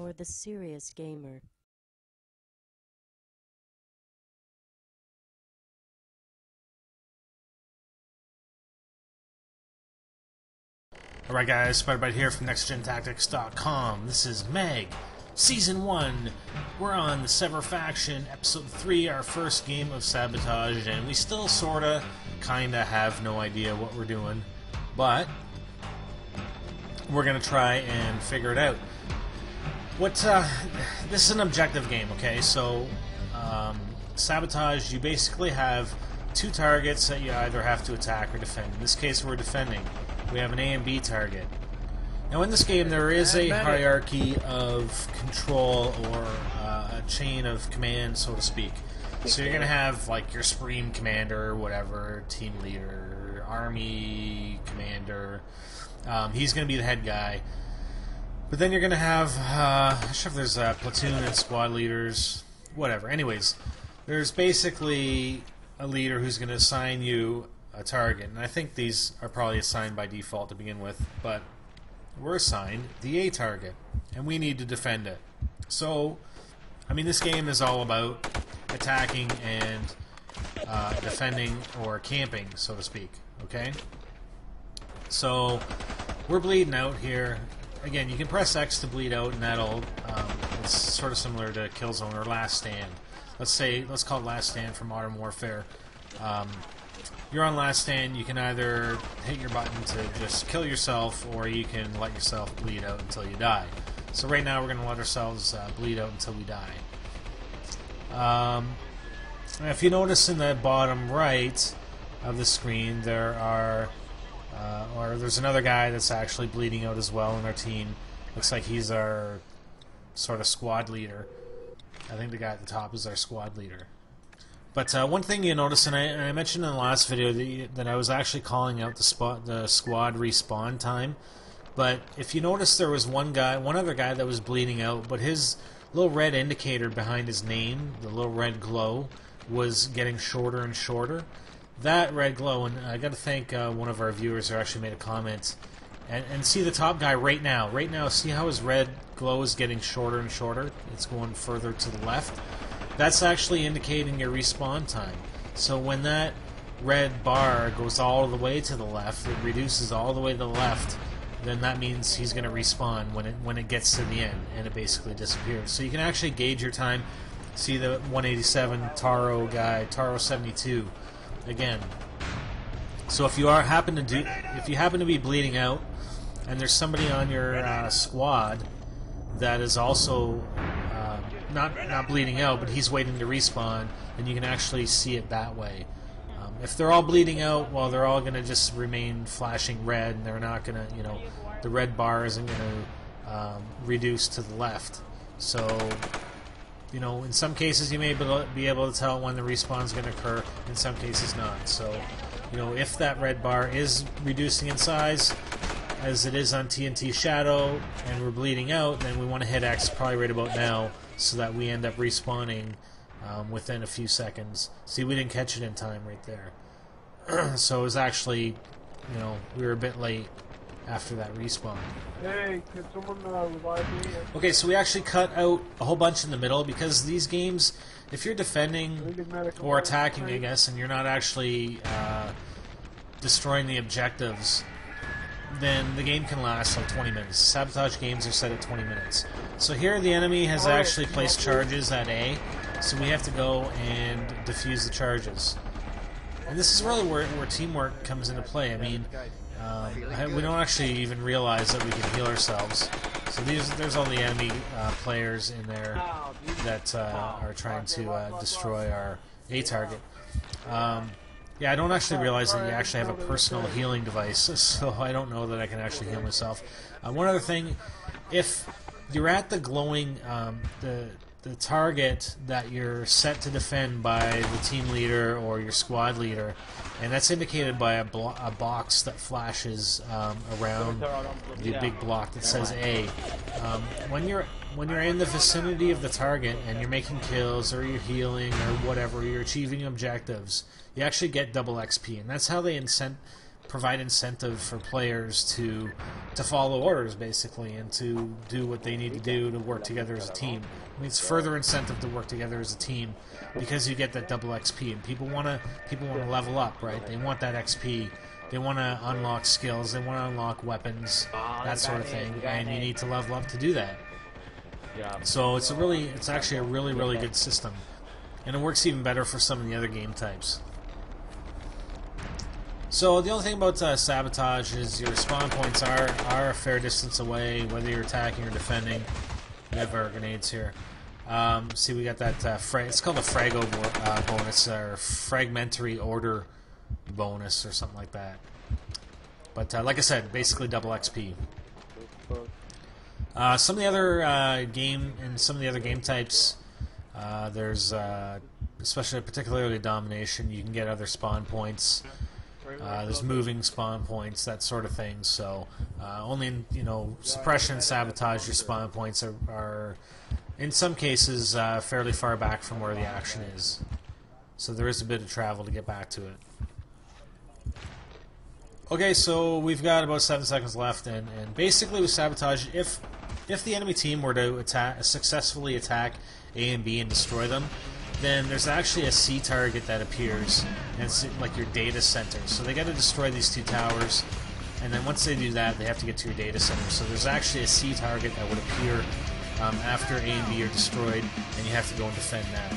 for the serious gamer. Alright guys, Spider-Bite here from NextGenTactics.com. This is Meg, Season 1. We're on the Sever Faction, Episode 3, our first game of Sabotage, and we still sorta, kinda have no idea what we're doing, but we're gonna try and figure it out. This is an objective game, okay? So, Sabotage, you basically have two targets that you either have to attack or defend. In this case, we're defending. We have an A and B target. Now in this game there is a hierarchy of control, or a chain of command, so to speak. So you're going to have like your Supreme Commander, or whatever, Team Leader, Army Commander. He's going to be the head guy. But then you're going to have, I'm not sure if there's platoon and squad leaders, whatever. Anyways, there's basically a leader who's going to assign you a target, and I think these are probably assigned by default to begin with, but we're assigned the A target, and we need to defend it. So, I mean, this game is all about attacking and defending, or camping, so to speak, okay? So, we're bleeding out here. Again, you can press X to bleed out, and that'll, it's sort of similar to Killzone or Last Stand. Let's call it Last Stand for Modern Warfare. You're on Last Stand, you can either hit your button to just kill yourself, or you can let yourself bleed out until you die. So right now we're going to let ourselves bleed out until we die. If you notice in the bottom right of the screen, there's another guy that's actually bleeding out as well in our team. Looks like he's our sort of squad leader. I think the guy at the top is our squad leader. But one thing you notice, and I mentioned in the last video that I was actually calling out the squad respawn time. But if you notice, there was one other guy that was bleeding out, but his little red indicator behind his name, the little red glow, was getting shorter and shorter. That red glow, and I got to thank one of our viewers who actually made a comment. And see the top guy right now. See how his red glow is getting shorter and shorter? It's going further to the left. That's actually indicating your respawn time. So when that red bar goes all the way to the left, it reduces all the way to the left, then that means he's going to respawn when it gets to the end, and it basically disappears. So you can actually gauge your time. See the 187 Taro guy, Taro 72 again. So if you happen to be bleeding out, and there's somebody on your squad that is also not bleeding out, but he's waiting to respawn, then you can actually see it that way. If they're all bleeding out, well, they're all going to just remain flashing red, and they're not going to, the red bar isn't going to reduce to the left. So, in some cases you may be able to tell when the respawn is going to occur, in some cases not. So, if that red bar is reducing in size, as it is on TNT Shadow, and we're bleeding out, then we want to hit X probably right about now, so that we end up respawning within a few seconds. See, we didn't catch it in time right there. So it was actually, we were a bit late after that respawn. Hey, can someone revive me? Okay, so we actually cut out a whole bunch in the middle, because these games, if you're defending or attacking, I guess, and you're not actually destroying the objectives, then the game can last like 20 minutes. Sabotage games are set at 20 minutes. So here the enemy has actually placed charges at A, so we have to go and defuse the charges. And this is really where teamwork comes into play. I mean, we don't actually even realize that we can heal ourselves. So there's all the enemy players in there that are trying to destroy our A target. Yeah, I don't actually realize that you actually have a personal healing device, so I don't know that I can actually heal myself. One other thing, if you're at the glowing, the target that you're set to defend by the team leader or your squad leader, and that's indicated by a box that flashes around the big block that says A. When you're in the vicinity of the target and you're making kills, or you're healing, or whatever, you're achieving objectives, you actually get double XP, and that's how they incent provide incentive for players to follow orders, basically, and to do what they need to do to work together as a team. It means further incentive to work together as a team because you get that double XP, and people want to level up, right? They want that XP. They want to unlock skills. They want to unlock weapons, that sort of thing, and you need to level up to do that. So it's actually a really good system, and it works even better for some of the other game types. So the only thing about Sabotage is your spawn points are a fair distance away, whether you're attacking or defending. We have our grenades here. See, we got that it's called a Frago bonus, or Fragmentary Order bonus, or something like that. But like I said, basically double XP. Some of the other some of the other game types, there's especially particularly domination. You can get other spawn points. There's moving spawn points, that sort of thing. So only in suppression, sabotage, your spawn points are in some cases fairly far back from where the action is. So there is a bit of travel to get back to it. Okay, so we've got about 7 seconds left, and basically with Sabotage, if the enemy team were to successfully attack A and B and destroy them, then there's actually a C target that appears, and it's like your data center. So they got to destroy these two towers, and then once they do that, they have to get to your data center. So there's actually a C target that would appear after A and B are destroyed, and you have to go and defend that.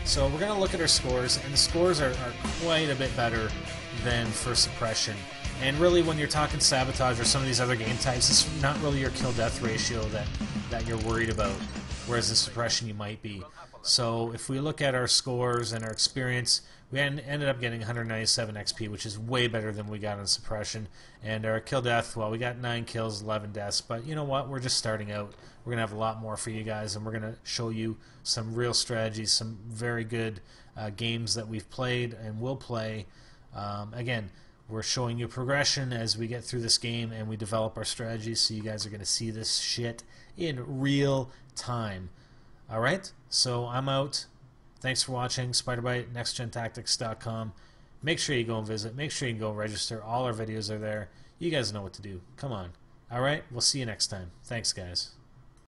So we're going to look at our scores, and the scores are quite a bit better than for suppression. And really, when you're talking Sabotage or some of these other game types, it's not really your kill-death ratio that you're worried about, whereas in suppression you might be. So if we look at our scores and our experience, we ended up getting 197 XP, which is way better than we got on suppression. And our kill-death, well, we got 9 kills, 11 deaths, but you know what? We're just starting out. We're going to have a lot more for you guys, and we're going to show you some real strategies, some very good games that we've played and will play. Again, we're showing you progression as we get through this game and we develop our strategies, so you guys are going to see this shit in real time. Alright, so I'm out. Thanks for watching. SpiderBite, NextGenTactics.com. Make sure you go and visit. Make sure you go and register. All our videos are there. You guys know what to do. Come on. Alright, we'll see you next time. Thanks, guys.